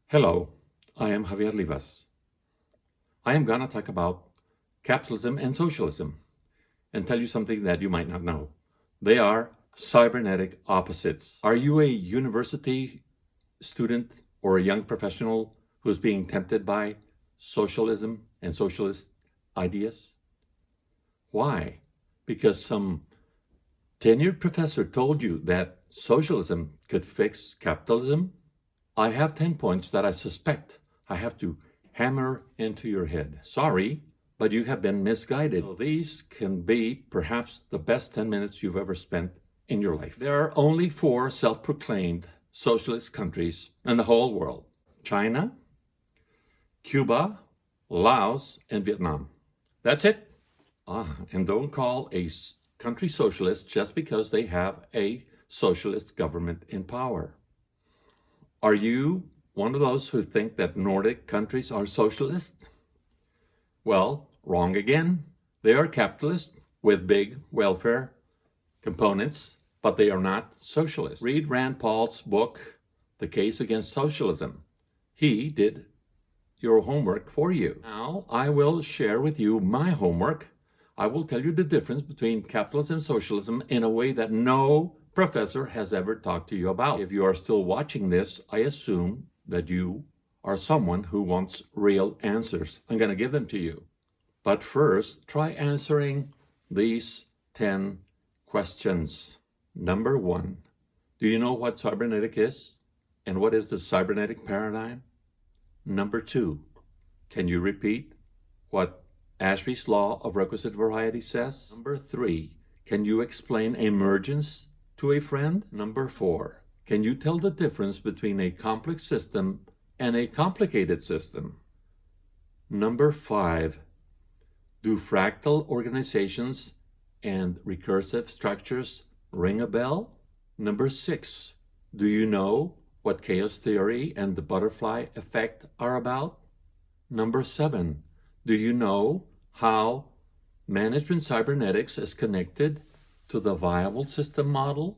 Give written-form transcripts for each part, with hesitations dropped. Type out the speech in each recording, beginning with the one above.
Hello, I am Javier Livas. I am going to talk about capitalism and socialism and tell you something that you might not know. They are cybernetic opposites. Are you a university student or a young professional who's being tempted by socialism and socialist ideas? Why? Because some tenured professor told you that socialism could fix capitalism? I have 10 points that I suspect I have to hammer into your head. Sorry, but you have been misguided. So these can be perhaps the best 10 minutes you've ever spent in your life. There are only 4 self-proclaimed socialist countries in the whole world: China, Cuba, Laos, and Vietnam. That's it. And don't call a country socialist just because they have a socialist government in power. Are you one of those who think that Nordic countries are socialist? Well, wrong again. They are capitalist with big welfare components, but they are not socialist. Read Rand Paul's book, The Case Against Socialism. He did your homework for you. Now, I will share with you my homework. I will tell you the difference between capitalism and socialism in a way that no professor has ever talked to you about. If you are still watching this, I assume that you are someone who wants real answers. I'm going to give them to you. But first, try answering these 10 questions. Number 1, do you know what cybernetic is? And what is the cybernetic paradigm? Number 2, can you repeat what Ashby's law of requisite variety says? Number 3, can you explain emergence to a friend? Number 4, can you tell the difference between a complex system and a complicated system? Number 5, do fractal organizations and recursive structures ring a bell? Number 6, do you know what chaos theory and the butterfly effect are about? Number 7, do you know how management cybernetics is connected to the viable system model?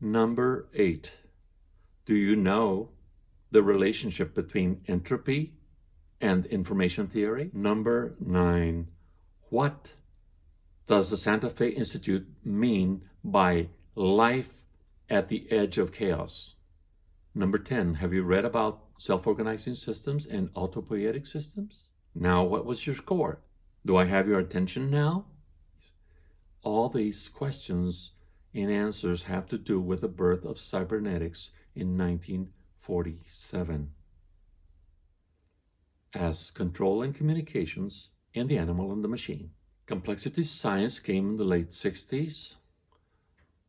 Number 8, do you know the relationship between entropy and information theory? Number 9, what does the Santa Fe Institute mean by life at the edge of chaos? Number 10, have you read about self-organizing systems and autopoietic systems? Now, what was your score? Do I have your attention now? All these questions and answers have to do with the birth of cybernetics in 1947 as control and communications in the animal and the machine. Complexity science came in the late 60s.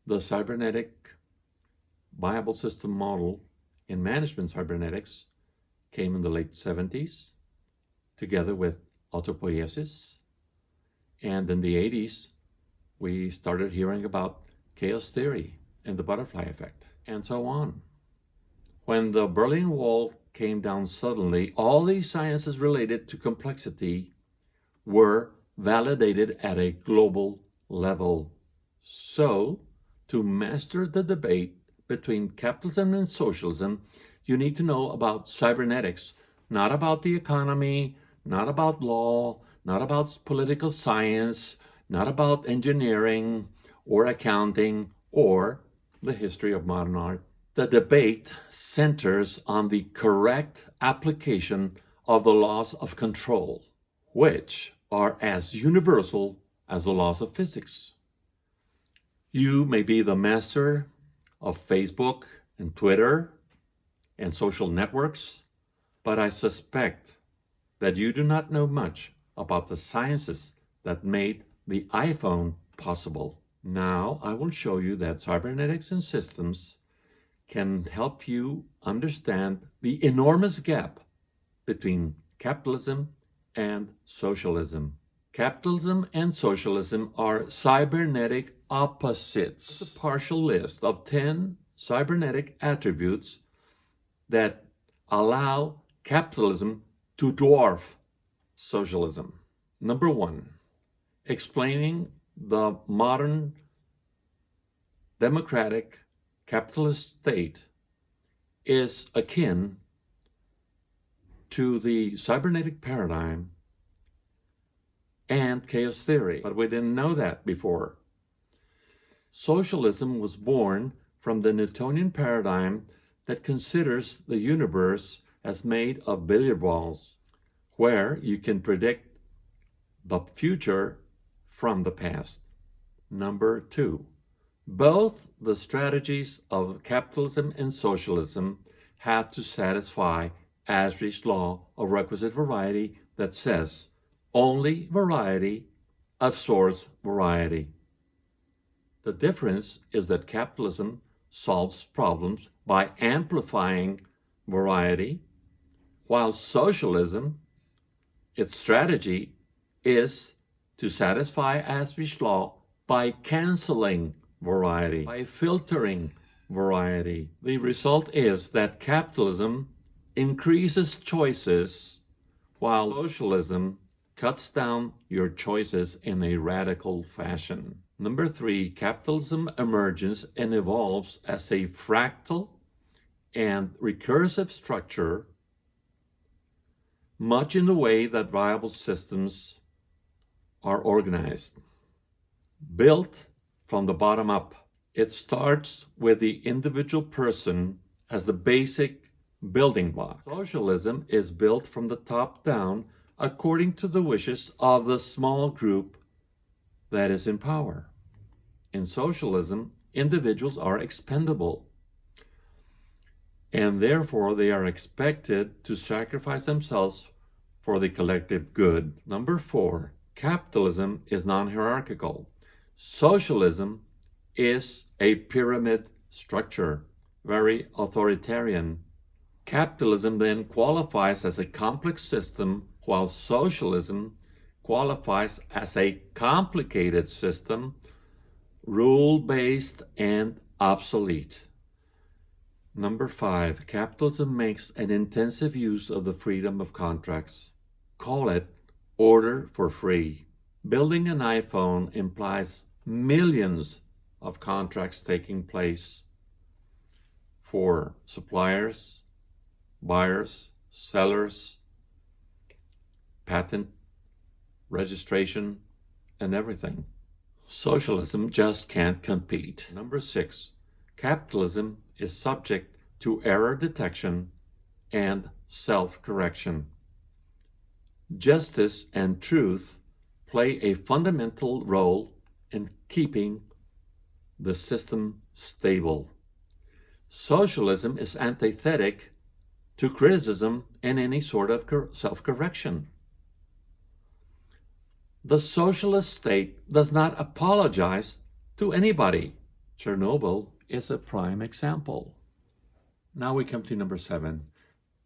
The cybernetic viable system model in management cybernetics came in the late 70s, together with autopoiesis. And in the 80s, we started hearing about chaos theory and the butterfly effect, and so on. When the Berlin Wall came down suddenly, all these sciences related to complexity were validated at a global level. So, to master the debate between capitalism and socialism, you need to know about cybernetics, not about the economy, not about law, not about political science, not about engineering or accounting or the history of modern art. The debate centers on the correct application of the laws of control, which are as universal as the laws of physics. You may be the master of Facebook and Twitter and social networks, but I suspect that you do not know much about the sciences that made the iPhone possible. Now I will show you that cybernetics and systems can help you understand the enormous gap between capitalism and socialism. Capitalism and socialism are cybernetic opposites. It's a partial list of 10 cybernetic attributes that allow capitalism to dwarf socialism. Number 1, explaining the modern democratic capitalist state is akin to the cybernetic paradigm and chaos theory, but we didn't know that before. Socialism was born from the Newtonian paradigm that considers the universe as made of billiard balls, where you can predict the future from the past. Number 2, both the strategies of capitalism and socialism have to satisfy Asrich's law of requisite variety that says only variety absorbs variety. The difference is that capitalism solves problems by amplifying variety, while socialism, its strategy is to satisfy Asrich's law by canceling variety, by filtering variety. The result is that capitalism increases choices, while socialism cuts down your choices in a radical fashion. Number 3, capitalism emerges and evolves as a fractal and recursive structure, much in the way that viable systems are organized, built from the bottom up. It starts with the individual person as the basic building block. Socialism is built from the top down according to the wishes of the small group that is in power. In socialism, individuals are expendable, and therefore they are expected to sacrifice themselves for the collective good. Number 4, capitalism is non-hierarchical. Socialism is a pyramid structure, very authoritarian. Capitalism then qualifies as a complex system, while socialism qualifies as a complicated system, rule-based and obsolete. Number 5, capitalism makes an intensive use of the freedom of contracts. Call it order for free. Building an iPhone implies millions of contracts taking place for suppliers, buyers, sellers, patent, registration, and everything. Socialism just can't compete. Number 6, capitalism is subject to error detection and self-correction. Justice and truth play a fundamental role in keeping the system stable. Socialism is antithetic to criticism and any sort of self-correction. The socialist state does not apologize to anybody. Chernobyl is a prime example. Now we come to number 7.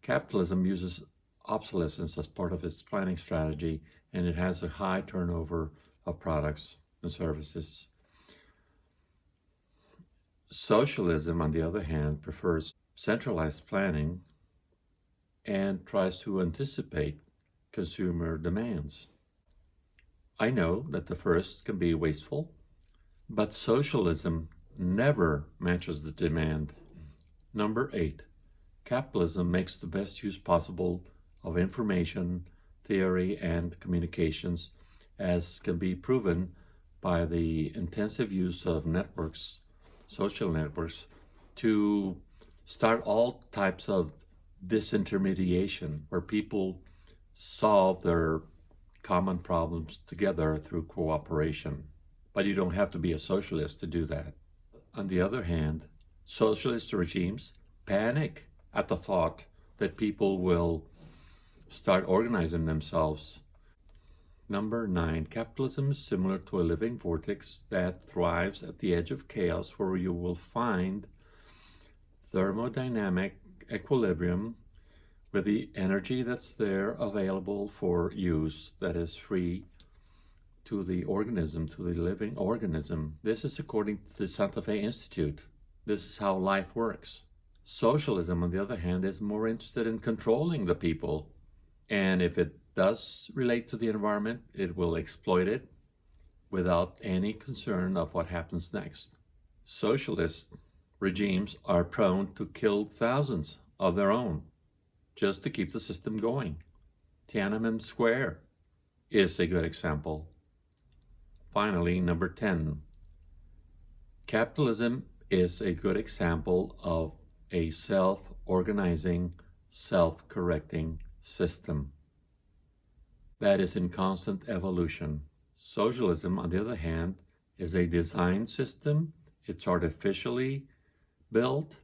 Capitalism uses obsolescence as part of its planning strategy, and it has a high turnover of products and services. Socialism, on the other hand, prefers centralized planning and tries to anticipate consumer demands. I know that the first can be wasteful, but socialism never matches the demand. Number 8, capitalism makes the best use possible of information, theory, and communications, as can be proven by the intensive use of networks, social networks, to start all types of disintermediation, where people solve their common problems together through cooperation. But you don't have to be a socialist to do that. On the other hand, socialist regimes panic at the thought that people will start organizing themselves. Number 9, capitalism is similar to a living vortex that thrives at the edge of chaos, where you will find thermodynamic equilibrium with the energy that's there available for use, that is free to the organism, to the living organism. This is according to the Santa Fe Institute. This is how life works. Socialism, on the other hand, is more interested in controlling the people. And if it does relate to the environment, it will exploit it without any concern of what happens next. Socialist regimes are prone to kill thousands of their own just to keep the system going. Tiananmen Square is a good example. Finally, number 10. Capitalism is a good example of a self-organizing, self-correcting system that is in constant evolution. Socialism, on the other hand, is a design system. It's artificially built,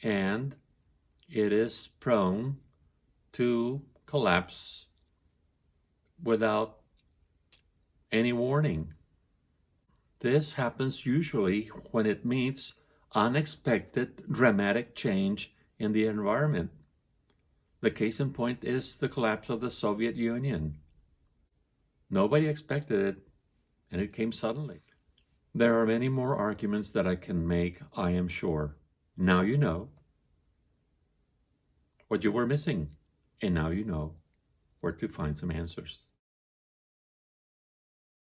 and it is prone to collapse without any warning. This happens usually when it meets unexpected, dramatic change in the environment. The case in point is the collapse of the Soviet Union. Nobody expected it, and it came suddenly. There are many more arguments that I can make, I am sure. Now you know what you were missing, and now you know where to find some answers.